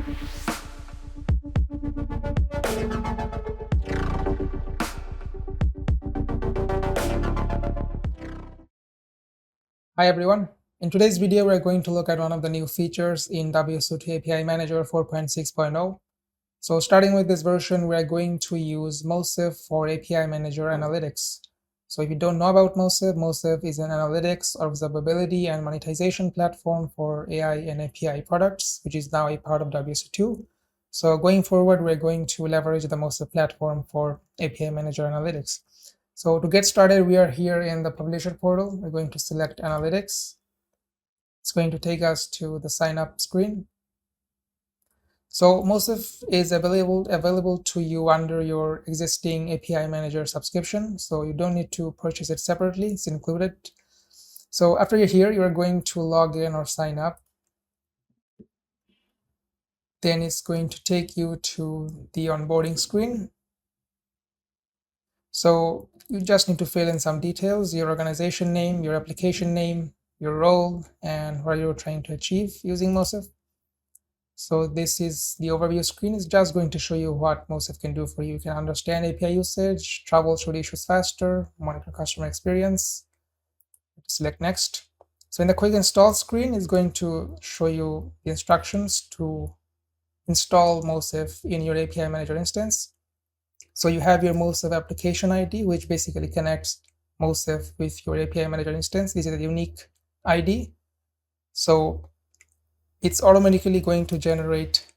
Hi everyone. In today's video, we're going to look at one of the new features in WSO2 API Manager 4.6.0. So starting with this version, we're going to use Moesif for API Manager analytics. So if you don't know about Moesif, Moesif is an analytics, observability, and monetization platform for AI and API products, which is now a part of WSO2. So going forward, we're going to leverage the Moesif platform for API Manager analytics. So to get started, we are here in the publisher portal. We're going to select analytics. It's going to take us to the sign up screen. So Moesif is available to you under your existing API Manager subscription. So you don't need to purchase it separately. It's included. So after you're here, you're going to log in or sign up. Then it's going to take you to the onboarding screen. So you just need to fill in some details, your organization name, your application name, your role, and what you're trying to achieve using Moesif. So this is the overview screen. It's just going to show you what Moesif can do for you. You can understand API usage, troubleshoot issues faster, monitor customer experience. Select next. So in the quick install screen, it's going to show you the instructions to install Moesif in your API Manager instance. So you have your Moesif application ID, which basically connects Moesif with your API Manager instance. This is a unique ID. So it's automatically going to generate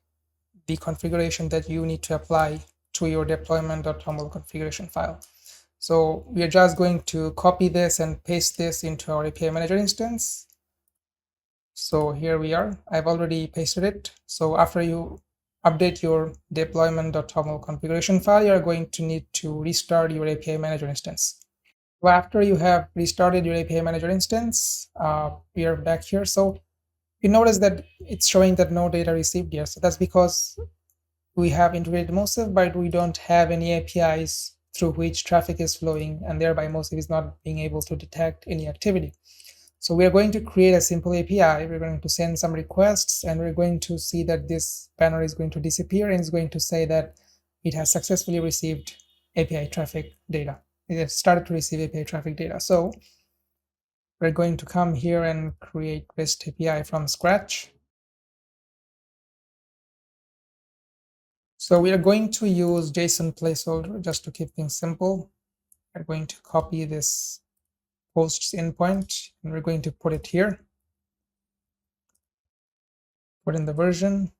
the configuration that you need to apply to your deployment.toml configuration file. So we are just going to copy this and paste this into our API Manager instance. So here we are. I've already pasted it. So after you update your deployment.toml configuration file, you're going to need to restart your API Manager instance. So after you have restarted your API Manager instance, we are back here. So you notice that it's showing that no data received here. So that's because we have integrated Moesif, but we don't have any APIs through which traffic is flowing, and thereby Moesif is not being able to detect any activity. So we are going to create a simple API. We're going to send some requests, and we're going to see that this banner is going to disappear, and it's going to say that it has successfully received API traffic data. It has started to receive API traffic data. So we're going to come here and create REST API from scratch. So we are going to use JSON placeholder just to keep things simple. We're going to copy this posts endpoint, and we're going to put it here. Put in the version.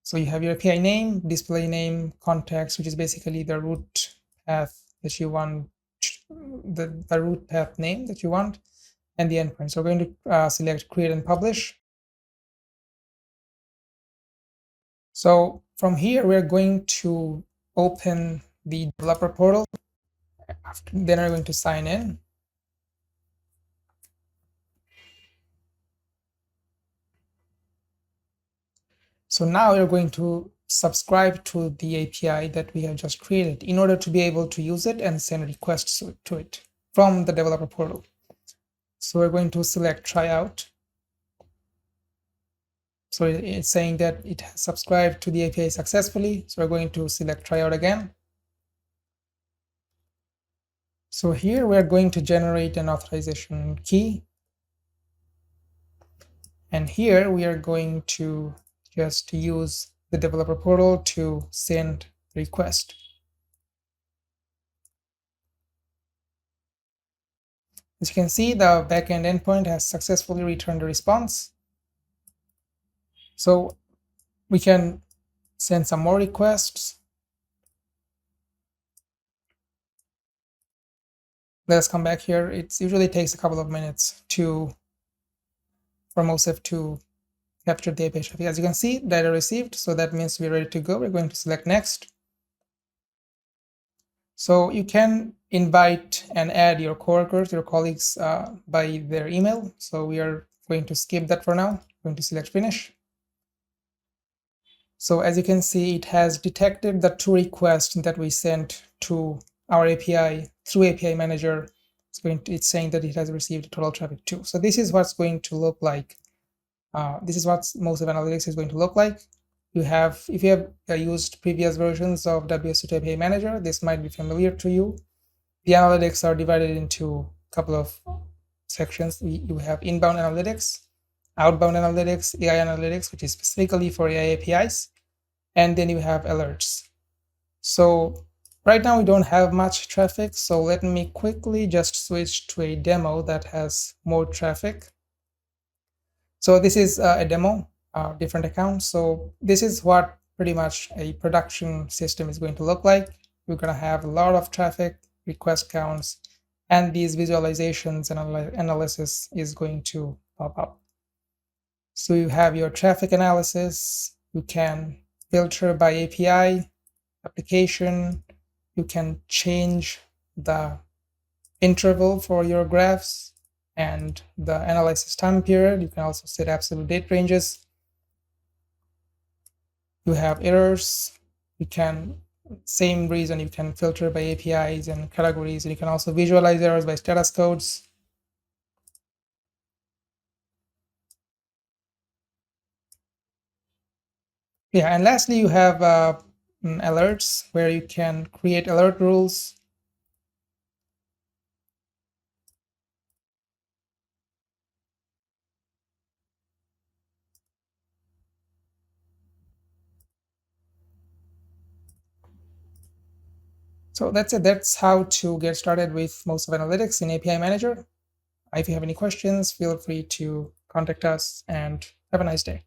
So you have your API name, display name, context, which is basically the root path that you want, the root path name that you want, and the endpoint. So we're going to select create and publish. So from here, we're going to open the developer portal. Then we're going to sign in. So now you're going to subscribe to the API that we have just created in order to be able to use it and send requests to it from the developer portal. So we're going to select try out. So it's saying that it has subscribed to the API successfully. So we're going to select try out again. So here we're going to generate an authorization key. And here we are going to just use the developer portal to send request. As you can see, the backend endpoint has successfully returned a response. So we can send some more requests. Let's come back here. It usually takes a couple of minutes for Moesif to capture the API traffic. As you can see, data received, so that means we're ready to go. We're going to select next. So you can invite and add your coworkers, your colleagues by their email. So we are going to skip that for now. I'm going to select finish. So as you can see, it has detected the 2 requests that we sent to our API through API Manager. It's saying that it has received total traffic 2. So this is what's going to look like. This is what Moesif Analytics is going to look like. if you have used previous versions of WSO2 API Manager, this might be familiar to you. The analytics are divided into a couple of sections. You have inbound analytics, outbound analytics, AI analytics, which is specifically for AI APIs, and then you have alerts. So right now we don't have much traffic, so let me quickly just switch to a demo that has more traffic. So this is a demo, different account. So this is what pretty much a production system is going to look like. You're going to have a lot of traffic, request counts, and these visualizations and analysis is going to pop up. So you have your traffic analysis. You can filter by API, application. You can change the interval for your graphs and the analysis time period. You can also set absolute date ranges. You have errors. You can, same reason, you can filter by APIs and categories. And you can also visualize errors by status codes. Yeah, and lastly, you have alerts where you can create alert rules. So that's it. That's how to get started with Moesif Analytics in API Manager. If you have any questions, feel free to contact us and have a nice day.